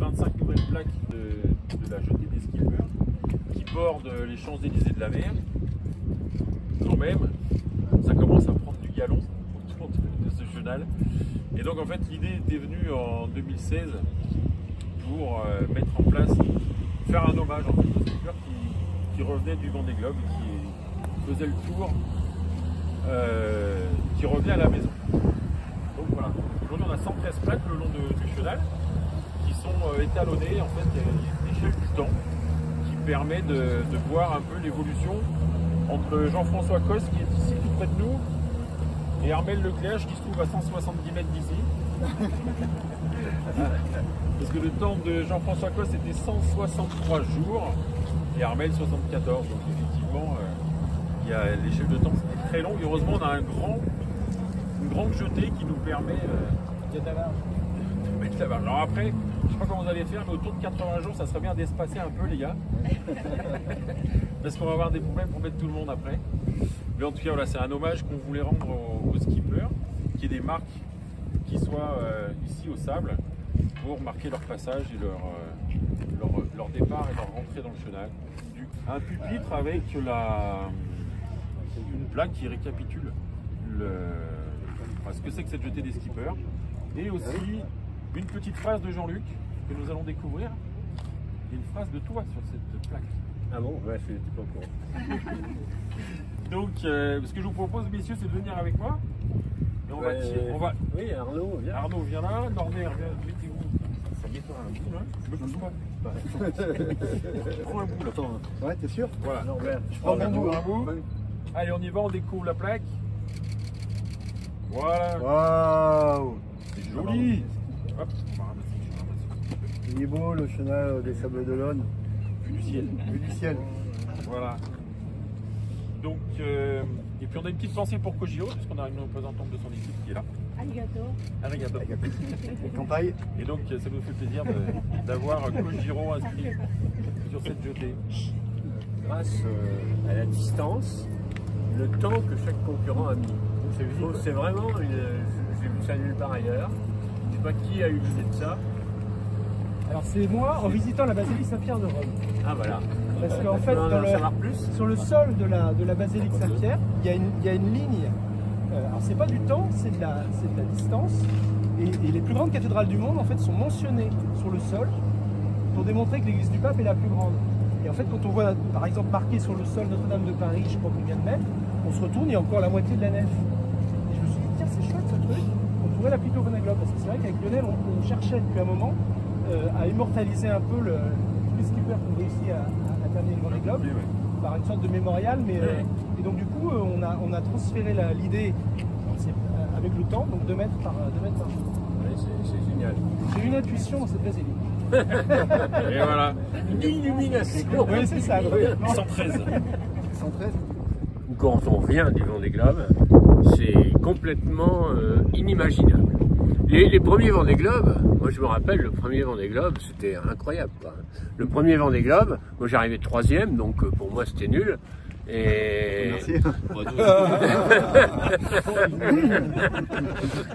25 nouvelles plaques de la jetée des skippers qui bordent les Champs-Élysées de la mer. Quand même, ça commence à prendre du galon autour de ce chenal. Et donc en fait l'idée était venue en 2016 pour mettre en place, faire un hommage en fait, aux skippers qui revenaient du Vendée Globe, qui faisaient le tour, qui revenaient à la maison. Donc voilà, aujourd'hui on a 113 plaques le long du chenal qui sont étalonnées en fait, il y a une échelle du temps qui permet de voir un peu l'évolution entre Jean-François Cos qui est ici tout près de nous et Armel Lecléache qui se trouve à 170 mètres d'ici. Parce que le temps de Jean-François Cos était 163 jours et Armel 74. Donc effectivement, il y a l'échelle de temps c'était très long. Et heureusement, on a une grande jetée qui nous permet de mettre la barge. Alors après, je ne sais pas comment vous allez faire, mais autour de 80 jours, ça serait bien d'espacer un peu, les gars. Parce qu'on va avoir des problèmes pour mettre tout le monde après. Mais en tout cas, voilà, c'est un hommage qu'on voulait rendre aux skippers, qu'il y ait des marques qui soient ici au sable pour marquer leur passage et leur départ et leur rentrée dans le chenal. Un pupitre avec une plaque qui récapitule ce que c'est que cette jetée des skippers. Et aussi une petite phrase de Jean-Luc que nous allons découvrir. Et une phrase de toi sur cette plaque. Ah bon? Ouais, je n'étais pas au courant. Donc, ce que je vous propose, messieurs, c'est de venir avec moi. Et on va tirer. Oui, Arnaud, viens. Arnaud, viens là. Norbert, mettez-vous. Ça y est, toi, un bout là. Je me pousse pas. Je prends un bout là. Attends, ouais, t'es sûr? Voilà. Norbert, Je prends un bout. Allez, on y va, on découvre la plaque. Voilà. Waouh! C'est joli. Hop, il est beau le chenal des Sables d'Olonne. Vue du ciel. Vue du ciel. Voilà. Donc, et puis on a une petite pensée pour Kojiro, puisqu'on a une représentante de son équipe qui est là. Arigato. Arigato. Campagne. Et donc, ça nous fait plaisir d'avoir Kojiro inscrit sur cette jetée. Grâce à la distance, le temps que chaque concurrent a mis. C'est vraiment, j'ai vu ça nulle part ailleurs. Je ne sais pas qui a eu l'idée de ça. Alors c'est moi en visitant la basilique Saint-Pierre de Rome. Ah voilà. Parce qu'en fait, sur le sol de la basilique Saint-Pierre, il y a une ligne. Alors c'est pas du temps, c'est de la distance. Et les plus grandes cathédrales du monde en fait sont mentionnées sur le sol pour démontrer que l'église du Pape est la plus grande. Et en fait, quand on voit par exemple marqué sur le sol Notre-Dame de Paris, je crois qu'on vient de mettre, on se retourne, il y a encore la moitié de la nef. Et je me suis dit, tiens, c'est chouette ce truc, on pourrait l'appliquer au Vendée Globe. Parce que c'est vrai qu'avec Lionel, on cherchait depuis un moment à immortaliser un peu tous les skippers qui ont réussi à terminer le Vendée Globe par une sorte de mémorial. Et donc du coup, on a transféré l'idée avec le temps, donc 2 mètres par jour. Oui, c'est génial. J'ai une intuition dans cette basilique. Et voilà. Une illumination. Oui, c'est ça. 113. 113. Quand on vient du Vendée Globe, c'est complètement inimaginable. Les premiers Vendée Globe, moi je me rappelle, le premier Vendée Globe, c'était incroyable, quoi. Le premier Vendée Globe, moi j'arrivais 3e, donc pour moi c'était nul. Et... Merci.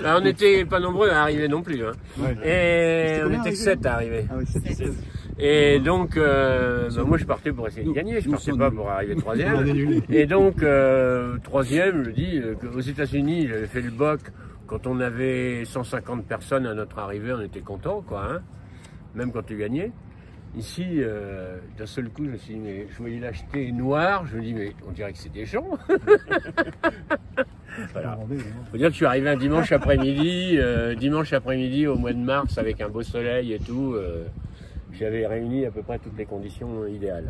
Là, on n'était pas nombreux à arriver non plus. Hein. Ouais. Et on était que 7 à arriver. Ah oui, 7. Et donc, moi je partais pour essayer de gagner, je partais pas pour arriver 3e. Et donc, 3e, je dis qu'aux États-Unis, j'avais fait le BOC quand on avait 150 personnes à notre arrivée, on était content, quoi, hein, même quand tu gagnais. Ici, d'un seul coup, je me suis dit, mais je voyais l'acheter noir, je me dis, mais on dirait que c'est des gens. Voilà. Faut dire que je suis arrivé un dimanche après-midi au mois de mars avec un beau soleil et tout. J'avais réuni à peu près toutes les conditions idéales.